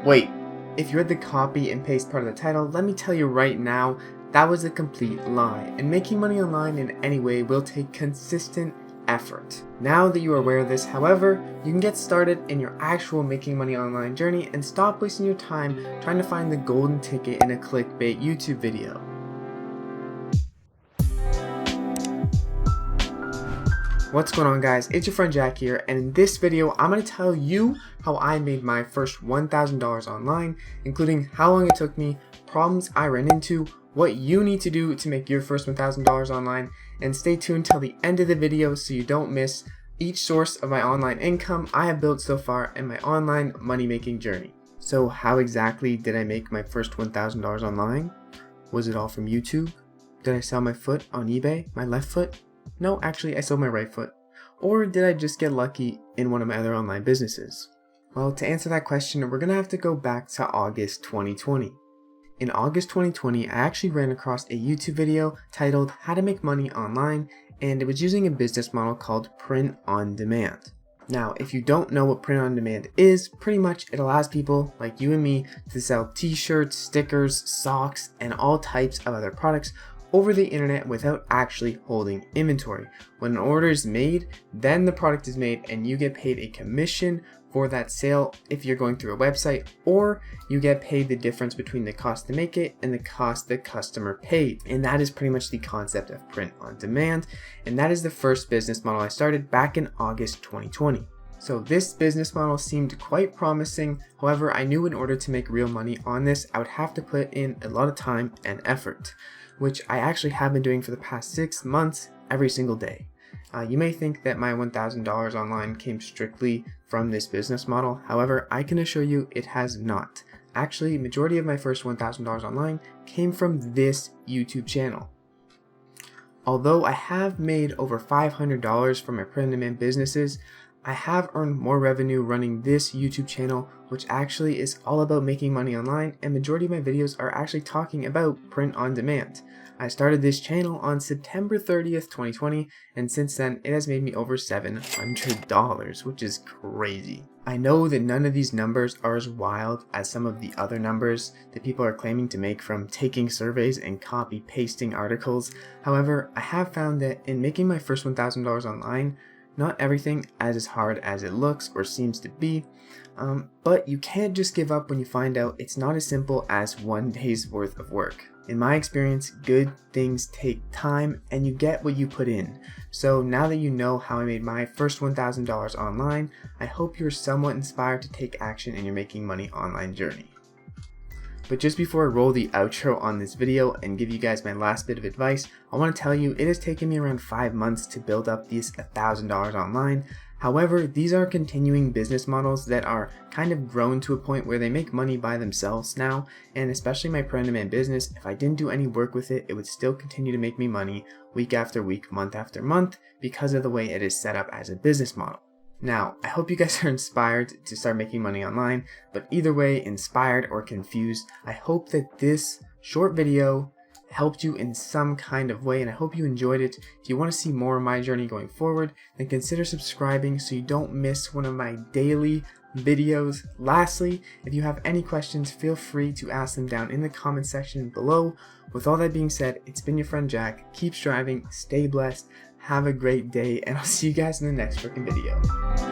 Wait, if you read the copy and paste part of the title, let me tell you right now, that was a complete lie, and making money online in any way will take consistent effort. Now that you are aware of this, however, you can get started in your actual making money online journey and stop wasting your time trying to find the golden ticket in a clickbait YouTube video. What's going on, guys? It's your friend Jack here, and in this video I'm going to tell you how I made my first $1,000 online, including how long it took me, problems I ran into, what you need to do to make your first $1,000 online, and stay tuned till the end of the video so you don't miss each source of my online income I have built so far in my online money making journey. So how exactly did I make my first $1,000 online? Was it all from YouTube? Did I sell my foot on eBay, my left foot? No, actually I sold my right foot. Or did I just get lucky in one of my other online businesses? Well, to answer that question, we're going to have to go back to August 2020. In August 2020, I actually ran across a YouTube video titled How to Make Money Online, and it was using a business model called print on demand. Now, if you don't know what print on demand is, pretty much it allows people like you and me to sell t-shirts, stickers, socks, and all types of other products over the internet without actually holding inventory. When an order is made, then the product is made and you get paid a commission for that sale if you're going through a website, or you get paid the difference between the cost to make it and the cost the customer paid. And that is pretty much the concept of print on demand, and that is the first business model I started back in August 2020. So this business model seemed quite promising. However, I knew in order to make real money on this, I would have to put in a lot of time and effort, which I actually have been doing for the past 6 months every single day. You may think that my $1,000 online came strictly from this business model. However, I can assure you it has not. Actually, majority of my first $1,000 online came from this YouTube channel. Although I have made over $500 from my print-on-demand businesses, I have earned more revenue running this YouTube channel, which actually is all about making money online, and majority of my videos are actually talking about print on demand. I started this channel on September 30th, 2020, and since then it has made me over $700, which is crazy. I know that none of these numbers are as wild as some of the other numbers that people are claiming to make from taking surveys and copy pasting articles. However, I have found that in making my first $1,000 online, not everything as hard as it looks or seems to be, but you can't just give up when you find out it's not as simple as one day's worth of work. In my experience, good things take time and you get what you put in. So now that you know how I made my first $1,000 online, I hope you're somewhat inspired to take action in your making money online journey. But just before I roll the outro on this video and give you guys my last bit of advice, I want to tell you it has taken me around 5 months to build up these $1,000 online. However, these are continuing business models that are kind of grown to a point where they make money by themselves now, and especially my print-on-demand business, if I didn't do any work with it, it would still continue to make me money week after week, month after month, because of the way it is set up as a business model. Now, I hope you guys are inspired to start making money online, but either way, inspired or confused, I hope that this short video helped you in some kind of way, and I hope you enjoyed it. If you want to see more of my journey going forward, then consider subscribing so you don't miss one of my daily videos. Lastly, if you have any questions, feel free to ask them down in the comment section below. With all that being said, it's been your friend Jack. Keep striving, stay blessed, have a great day, and I'll see you guys in the next freaking video.